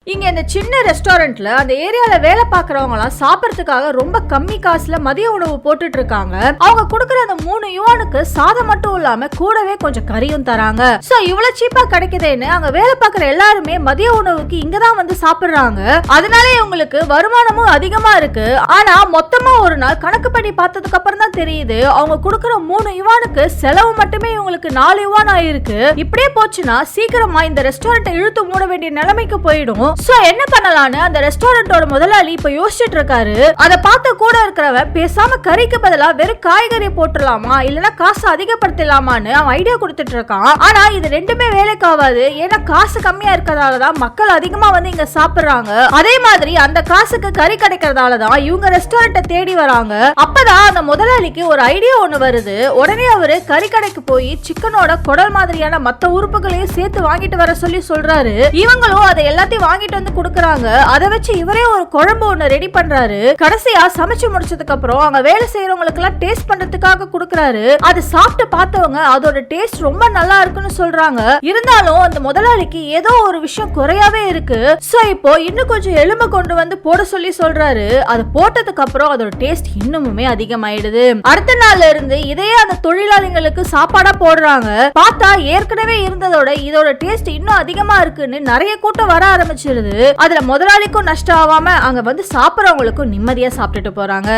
இங்க இந்த சின்ன ரெஸ்டாரண்ட்ல அந்த ஏரியால வேலை பாக்குறவங்க எல்லாம் சாப்பிடறதுக்காக ரொம்ப கம்மி காசுல மதிய உணவு போட்டுட்டு இருக்காங்க. அவங்க கொடுக்கற அந்த 3 யுவானுக்கு சாதம் மட்டும் இல்லாம கூடவே கொஞ்சம் கறியும் தராங்க. சோ இவ்வளவு சீப்பா கிடைக்குதுன்னு அங்க வேலை பாக்குற எல்லாருமே மதிய உணவுக்கு இங்கதான் வந்து சாப்பிடுறாங்க. அதனால இவங்களுக்கு வருமானமும் அதிகமா இருக்கு. ஆனா மொத்தமா ஒரு நாள் கணக்கு பண்ணி பார்த்ததுக்கு அப்புறம் தான் தெரியுது அவங்க கொடுக்கற 3 யுவானுக்கு செலவு மட்டுமே இவங்களுக்கு 4 யுவான் ஆயிருக்கு. இப்படியே போச்சுன்னா சீக்கிரமா இந்த ரெஸ்டாரண்ட்டை இழுத்து மூட வேண்டிய நிலைமைக்கு போயிடும். சோ என்ன பண்ணலாம்னு அந்த ரெஸ்டாரண்டோட முதலாளி இப்ப யோசிச்சுட்டு இருக்காரு. அத பார்த்த கூட இருக்கிறவன் பேசாம கறிக்கு பதிலா வெறும் காய்கறி போட்டுடலாமா இல்லனா காசு அதிகப்படுத்தலாமான்னு அவன் ஐடியா கொடுத்துட்டு இருக்கான். ஆனா இது ரெண்டுமே வேலைக்கு ஆகாது. ஏன்னா காசு கம்மியா இருக்கிறதாலதான் மக்கள் அதிகமா வந்து இங்க சாப்பிடுறாங்க. அதே மாதிரி அந்த காசுக்கு கறி கிடைக்கிறதாலதான் இவங்க ரெஸ்டாரண்ட்டை தேடி வராங்க. அப்பதான் அந்த முதலாளிக்கு ஒரு ஐடியா ஒண்ணு வருது. உடனே அவரு கறி கடைக்கு போய் சிக்கனோட குடல் மாதிரியான மத்த உறுப்புகளையும் சேர்த்து வாங்கிட்டு வர சொல்லி சொல்றாரு. இவங்களும் அதை எல்லாத்தையும் வாங்கிட்டு வந்து கொடுக்கறாங்க. அதை வச்சு இவரே ஒரு குழம்பு ஒண்ணு ரெடி பண்றாரு. கடைசியா சமைச்சு முடிச்சதுக்கு அப்புறம் அங்க வேலை செய்யறவங்களுக்கு எல்லாம் டேஸ்ட் பண்றதுக்காக கொடுக்கறாரு. அது சாப்பிட்டு பார்த்தவங்க அதோட டேஸ்ட் ரொம்ப நல்லா இருக்குன்னு சொல்றாங்க. இருந்தாலும் அந்த முதலாளிக்கு ஏதோ ஒரு விஷயம் குறையாவே இருக்கு. சோ இப்போ இன்னும் கொஞ்சம் எலும்பு கொண்டு வந்து போட சொல்லி சொல்றாரு. அது போட்டதுக்கு அப்புறம் அதோட டேஸ்ட் இன்னுமே அதிகமாயிடுது. அடுத்த நாள்ல இருந்து இதையே அந்த தொழிலாளிகளுக்கு சாப்பாடா போடுறாங்க. பார்த்தா ஏற்கனவே இருந்ததோட இதோட டேஸ்ட் இன்னும் அதிகமா இருக்குன்னு நிறைய கூட்டம் வர ஆரம்பிச்சிருது. அதுல முதலாளிக்கும் நஷ்டம் ஆகாம அங்க வந்து சாப்பிடறவங்களுக்கும் நிம்மதியா சாப்பிட்டுட்டு போறாங்க.